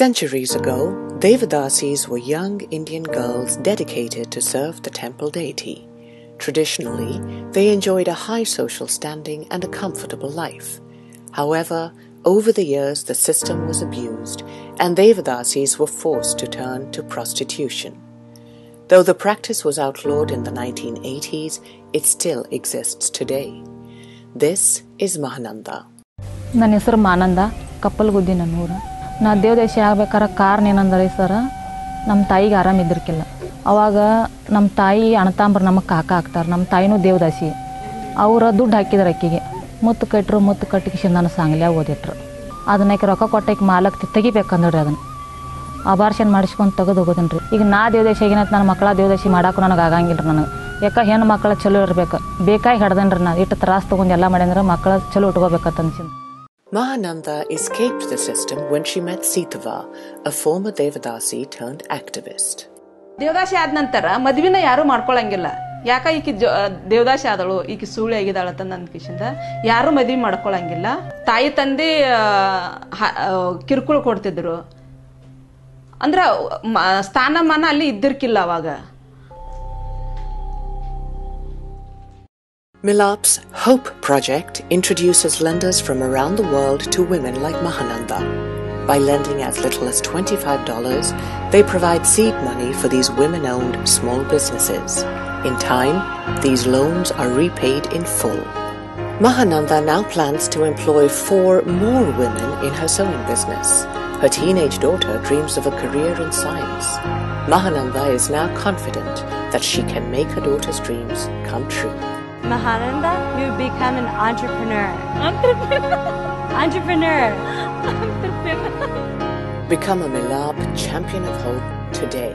Centuries ago, Devadasis were young Indian girls dedicated to serve the temple deity. Traditionally, they enjoyed a high social standing and a comfortable life. However, over the years the system was abused and Devadasis were forced to turn to prostitution. Though the practice was outlawed in the 1980s, it still exists today. This is Mahananda. ನನ್ನ ಹೆಸರು ಮಾನಂದ, ಕಪ್ಪಲ್ಗುದ್ದಿ ನನ್ನೂರು. ನಾ ದೇವದೇಶ ಆಗ್ಬೇಕಾದ್ರೆ ಕಾರಣ ಏನಂದ್ರೆ ಸರ, ನಮ್ಮ ತಾಯಿಗೆ ಆರಾಮಿದ್ದಿರ್ಕಿಲ್ಲ. ಅವಾಗ ನಮ್ಮ ತಾಯಿ ಅಣತಾಂಬ್ರು ನಮಗೆ ಕಾಕ ಹಾಕ್ತಾರೆ. ನಮ್ಮ ತಾಯಿನೂ ದೇವದಾಸಿ. ಅವ್ರು ದುಡ್ಡು ಹಾಕಿದ್ರು ಅಕ್ಕಿಗೆ. ಮುತ್ತು ಕಟ್ಟಿಗೆ ನಾನು ಸಾಂಗ್ಲ್ಯಾಗ ಓದಿಟ್ರು. ಅದನ್ನ ರೊಕ್ಕ ಕೊಟ್ಟಕ್ಕೆ ಮಾಲಕ್ಕೆ ತೆಗಿಬೇಕಂದ್ರಿ. ಅದನ್ನು ಅಬಾರ್ಷನ್ ಮಾಡಿಸ್ಕೊಂಡು ತೆಗೆದು ಹೋಗೋದನ್ರಿ. ಈಗ ನಾ ದೇವದೇಶ ಏನಂತ ನನ್ನ ಮಕ್ಕಳ ದೇವದೇಶಿ ಮಾಡೋಕೆ ನನಗೆ ಆಗಂಗಿಲ್ಲ ರೀ. ನನಗೆ ಯಾಕೆ ಹೆಣ್ಣು ಮಕ್ಕಳ ಚಲೋ ಇರಬೇಕು. ಬೇಕಾಗಿ ಹಿಡ್ದನ್ರಿ. ನಾನು ಇಟ್ಟು ತ್ರಾಸ ತೊಗೊಂಡು ಎಲ್ಲ ಮಾಡಿದ್ರೆ ಮಕ್ಕಳ ಚಲೋ ಉಟ್ಕೋಬೇಕಂತ ಅನ್ಸಿದ್ದು. Mahananda escaped the system when she met Sitava, a former Devadasi turned activist. ದೇವದಾಸಿ ಆದ ನಂತರ ಮದುವೆನ ಯಾರೂ ಮಾಡ್ಕೊಳಂಗಿಲ್ಲ. ಯಾಕ ಈಕಿ ದೇವದಾಸಿ ಆದಳು, ಈಕಿ ಸುಳ್ಳು ಆಗಿದಾಳತ್ತ ನನ್ನ ಕಿಶಿಂದ ಯಾರೂ ಮದುವೆ ಮಾಡ್ಕೊಳಂಗಿಲ್ಲ. ತಾಯಿ ತಂದೆ ಕಿರುಕುಳ ಕೊಡ್ತಿದ್ರು. ಅಂದ್ರ ಸ್ಥಾನಮಾನ ಅಲ್ಲಿ ಇದ್ದಿರ್ಕಿಲ್ಲ ಅವಾಗ. Milap's Hope Project introduces lenders from around the world to women like Mahananda. By lending as little as $25, they provide seed money for these women-owned small businesses. In time, these loans are repaid in full. Mahananda now plans to employ 4 more women in her sewing business. Her teenage daughter dreams of a career in science. Mahananda is now confident that she can make her daughter's dreams come true. Mahananda, you become an entrepreneur. Become a Milap Champion of Hope today.